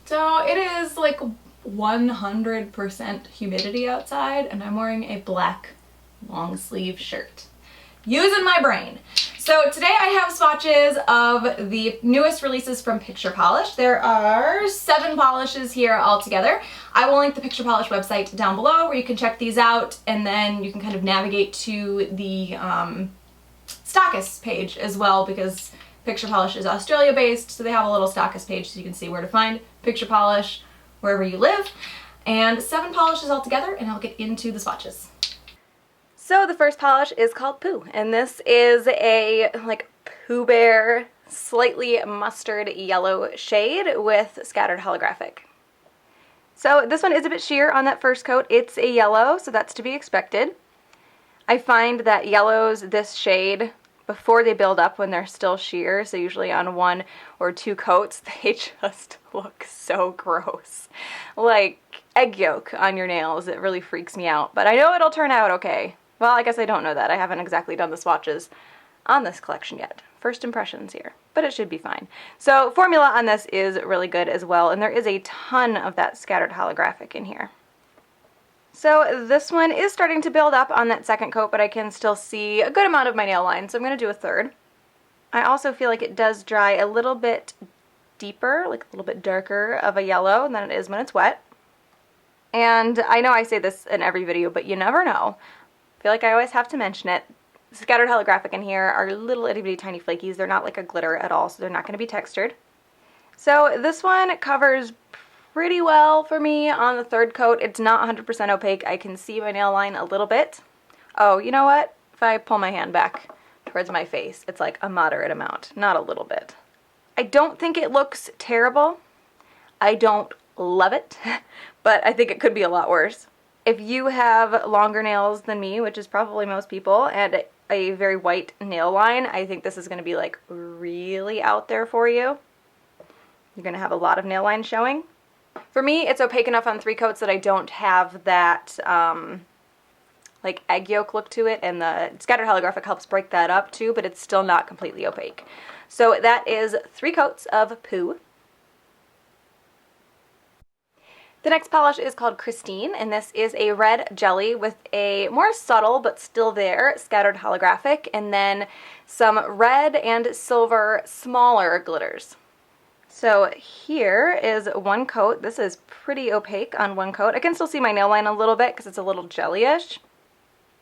So it is like 100% humidity outside and I'm wearing a black long sleeve shirt. Using my brain. So today I have swatches of the newest releases from Picture Polish. There are 7 polishes here all together. I will link the Picture Polish website down below where you can check these out, and then you can kind of navigate to the stockist page as well, because Picture Polish is Australia based, so they have a little stockist page so you can see where to find Picture Polish wherever you live. And 7 polishes all together, and I'll get into the swatches. So the first polish is called Pooh, and this is a like Pooh Bear, slightly mustard yellow shade with scattered holographic. So this one is a bit sheer on that first coat. It's a yellow, so that's to be expected. I find that yellows this shade, before they build up when they're still sheer, so usually on 1 or 2 coats, they just look so gross. Like egg yolk on your nails. It really freaks me out, but I know it'll turn out okay. Well, I guess I don't know that. I haven't exactly done the swatches on this collection yet. First impressions here, but it should be fine. So formula on this is really good as well, and there is a ton of that scattered holographic in here. So this one is starting to build up on that second coat, but I can still see a good amount of my nail line, so I'm going to do a third. I also feel like it does dry a little bit deeper, like a little bit darker of a yellow than it is when it's wet. And I know I say this in every video, but you never know. I feel like I always have to mention it. The scattered holographic in here are little itty bitty tiny flakies. They're not like a glitter at all, so they're not going to be textured. So this one covers pretty well for me on the third coat. It's not 100% opaque. I can see my nail line a little bit. Oh, you know what? If I pull my hand back towards my face, it's like a moderate amount, not a little bit. I don't think it looks terrible. I don't love it, but I think it could be a lot worse. If you have longer nails than me, which is probably most people, and a very white nail line, I think this is going to be like really out there for you. You're going to have a lot of nail line showing. For me, it's opaque enough on 3 coats that I don't have that like egg yolk look to it, and the scattered holographic helps break that up too, but it's still not completely opaque. So that is 3 coats of Pooh. The next polish is called Christine, and this is a red jelly with a more subtle but still there scattered holographic, and then some red and silver smaller glitters. So here is 1 coat. This is pretty opaque on 1 coat. I can still see my nail line a little bit because it's a little jelly-ish,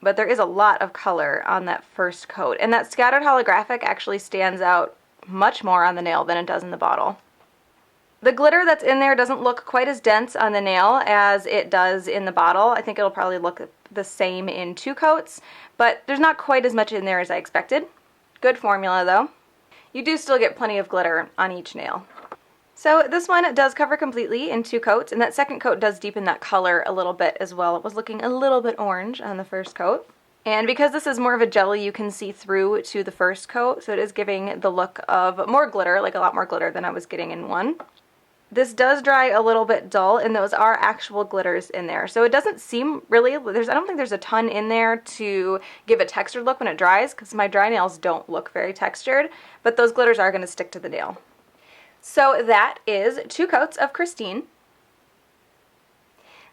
but there is a lot of color on that first coat, and that scattered holographic actually stands out much more on the nail than it does in the bottle. The glitter that's in there doesn't look quite as dense on the nail as it does in the bottle. I think it'll probably look the same in 2 coats, but there's not quite as much in there as I expected. Good formula though. You do still get plenty of glitter on each nail. So this one does cover completely in 2 coats, and that second coat does deepen that color a little bit as well. It was looking a little bit orange on the first coat. And because this is more of a jelly, you can see through to the first coat, so it is giving the look of more glitter, like a lot more glitter than I was getting in 1. This does dry a little bit dull, and those are actual glitters in there. So it doesn't seem really, I don't think there's a ton in there to give a textured look when it dries, because my dry nails don't look very textured, but those glitters are going to stick to the nail. So that is 2 coats of Christine.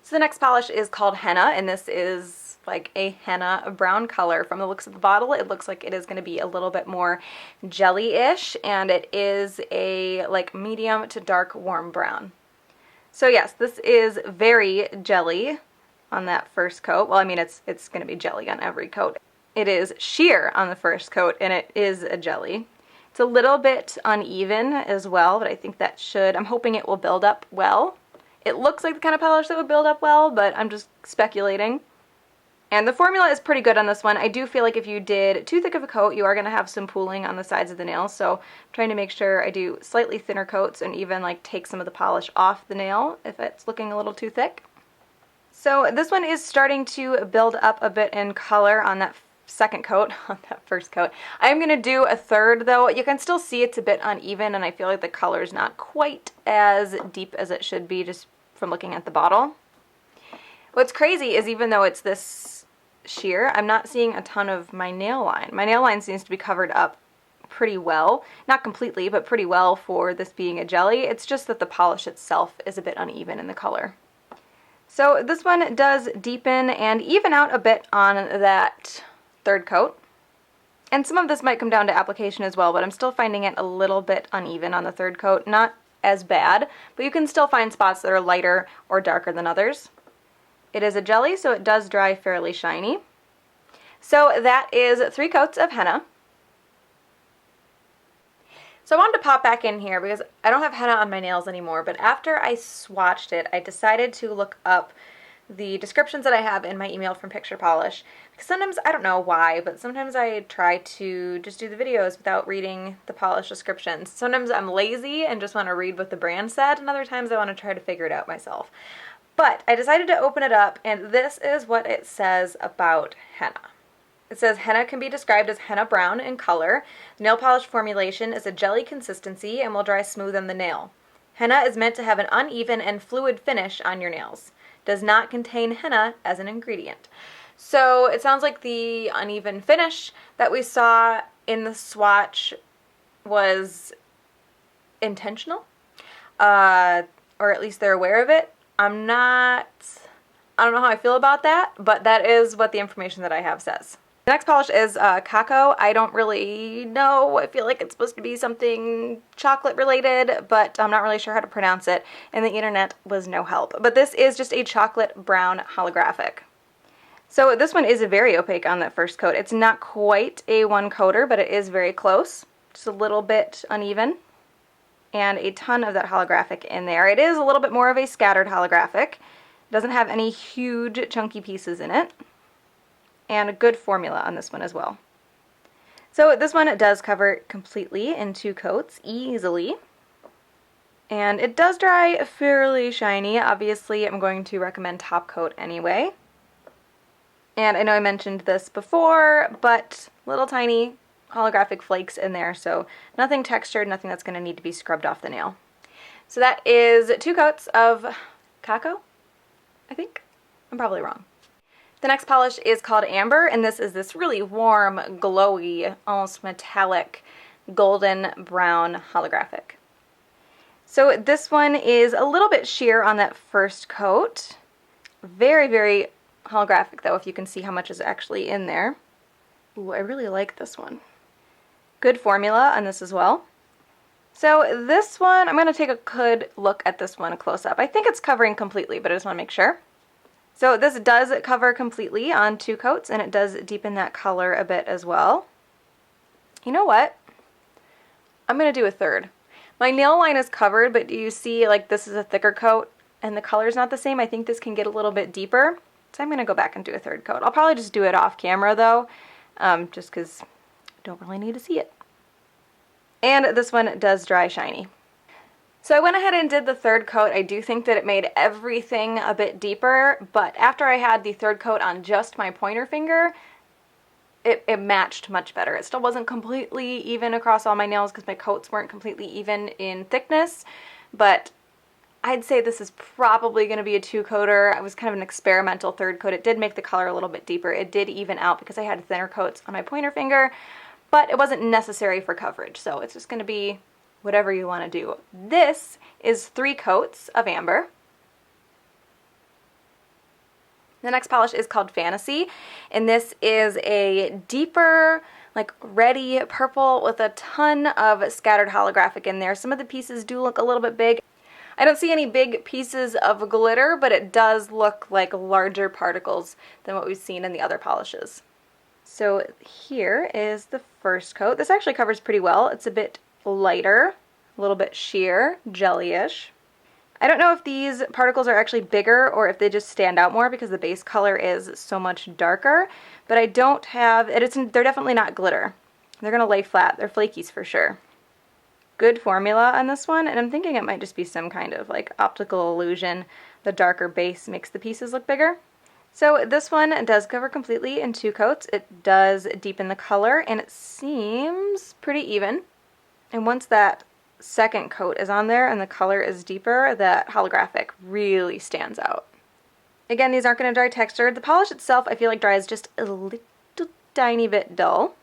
So the next polish is called Henna, and this is like a henna brown color. From the looks of the bottle, it looks like it is going to be a little bit more jelly-ish, and it is a like medium to dark warm brown. So yes, this is very jelly on that first coat. Well, I mean, it's going to be jelly on every coat. It is sheer on the first coat, and it is a jelly. It's a little bit uneven as well, but I think that I'm hoping it will build up well. It looks like the kind of polish that would build up well, but I'm just speculating. And the formula is pretty good on this one. I do feel like if you did too thick of a coat, you are going to have some pooling on the sides of the nail. So I'm trying to make sure I do slightly thinner coats and even like take some of the polish off the nail if it's looking a little too thick. So this one is starting to build up a bit in color on that second coat, on that first coat. I'm going to do a third though. You can still see it's a bit uneven, and I feel like the color is not quite as deep as it should be just from looking at the bottle. What's crazy is even though it's this sheer, I'm not seeing a ton of my nail line. My nail line seems to be covered up pretty well. Not completely, but pretty well for this being a jelly. It's just that the polish itself is a bit uneven in the color. So this one does deepen and even out a bit on that third coat. And some of this might come down to application as well, but I'm still finding it a little bit uneven on the third coat. Not as bad, but you can still find spots that are lighter or darker than others. It is a jelly, so it does dry fairly shiny. So that is 3 coats of henna. So I wanted to pop back in here because I don't have henna on my nails anymore, but after I swatched it, I decided to look up the descriptions that I have in my email from Picture Polish. Because sometimes, I don't know why, but sometimes I try to just do the videos without reading the polish descriptions. Sometimes I'm lazy and just want to read what the brand said, and other times I want to try to figure it out myself. But I decided to open it up, and this is what it says about henna. It says, henna can be described as henna brown in color. The nail polish formulation is a jelly consistency and will dry smooth on the nail. Henna is meant to have an uneven and fluid finish on your nails. Does not contain henna as an ingredient. So it sounds like the uneven finish that we saw in the swatch was intentional, or at least they're aware of it. I don't know how I feel about that, but that is what the information that I have says. The next polish is Kako. I don't really know. I feel like it's supposed to be something chocolate related, but I'm not really sure how to pronounce it, and the internet was no help. But this is just a chocolate brown holographic. So this one is very opaque on that first coat. It's not quite a one coater, but it is very close. Just a little bit uneven, and a ton of that holographic in there. It is a little bit more of a scattered holographic. It doesn't have any huge chunky pieces in it. And a good formula on this one as well. So this one does cover completely in 2 coats easily. And it does dry fairly shiny. Obviously, I'm going to recommend top coat anyway. And I know I mentioned this before, but little tiny holographic flakes in there, so nothing textured, nothing that's going to need to be scrubbed off the nail. So that is 2 coats of Kako, I think. I'm probably wrong. The next polish is called Amber, and this is this really warm, glowy, almost metallic, golden brown holographic. So this one is a little bit sheer on that first coat. Very, very holographic though, if you can see how much is actually in there. Ooh, I really like this one. Good formula on this as well. So this one, I'm going to take a good look at this one close up. I think it's covering completely, but I just want to make sure. So this does cover completely on 2 coats, and it does deepen that color a bit as well. You know what? I'm going to do a third. My nail line is covered, but do you see like this is a thicker coat and the color's not the same? I think this can get a little bit deeper. So I'm going to go back and do a third coat. I'll probably just do it off camera though, just because I don't really need to see it. And this one does dry shiny. So I went ahead and did the third coat. I do think that it made everything a bit deeper, but after I had the third coat on just my pointer finger, it matched much better. It still wasn't completely even across all my nails because my coats weren't completely even in thickness, but I'd say this is probably going to be a 2-coater. It was kind of an experimental third coat. It did make the color a little bit deeper. It did even out because I had thinner coats on my pointer finger, but it wasn't necessary for coverage, so it's just going to be whatever you want to do. This is 3 coats of amber. The next polish is called Fantasy, and this is a deeper, like reddy purple with a ton of scattered holographic in there. Some of the pieces do look a little bit big. I don't see any big pieces of glitter, but it does look like larger particles than what we've seen in the other polishes. So here is the first coat. This actually covers pretty well. It's a bit lighter, a little bit sheer, jelly-ish. I don't know if these particles are actually bigger or if they just stand out more because the base color is so much darker, but I don't have, they're definitely not glitter. They're going to lay flat. They're flakies for sure. Good formula on this one, and I'm thinking it might just be some kind of like optical illusion. The darker base makes the pieces look bigger. So this one does cover completely in 2 coats. It does deepen the color, and it seems pretty even. And once that second coat is on there and the color is deeper, that holographic really stands out. Again, these aren't going to dry textured. The polish itself I feel like dries just a little tiny bit dull.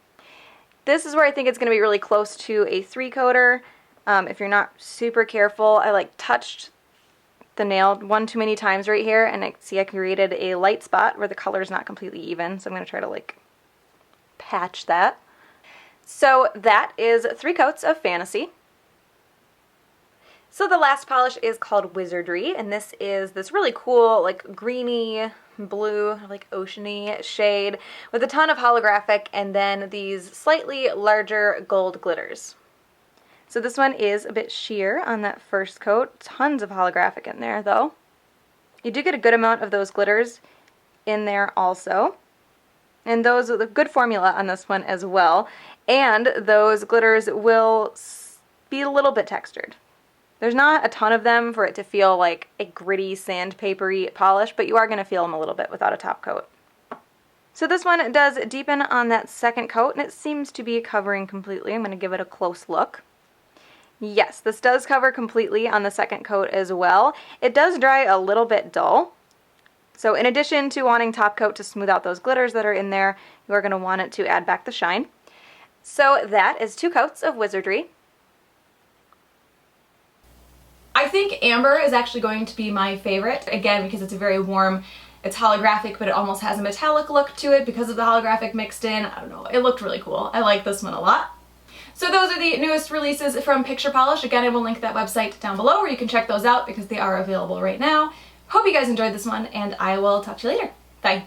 This is where I think it's going to be really close to a 3-coater. If you're not super careful, I like touched the nail one too many times right here, and I created a light spot where the color is not completely even, so I'm going to try to like patch that. So that is 3 coats of Fantasy. So the last polish is called Wizardry, and this is this really cool like greeny blue, like oceany shade with a ton of holographic and then these slightly larger gold glitters. So this one is a bit sheer on that first coat. Tons of holographic in there though. You do get a good amount of those glitters in there also. And those are the good formula on this one as well. And those glitters will be a little bit textured. There's not a ton of them for it to feel like a gritty, sandpapery polish, but you are going to feel them a little bit without a top coat. So this one does deepen on that second coat, and it seems to be covering completely. I'm going to give it a close look. Yes, this does cover completely on the second coat as well. It does dry a little bit dull. So in addition to wanting top coat to smooth out those glitters that are in there, you are going to want it to add back the shine. So that is 2 coats of Wizardry. I think Amber is actually going to be my favorite, again, because it's a very warm, it's holographic, but it almost has a metallic look to it because of the holographic mixed in. I don't know, it looked really cool. I like this one a lot. So those are the newest releases from Picture Polish. Again, I will link that website down below where you can check those out because they are available right now. Hope you guys enjoyed this one, and I will talk to you later. Bye.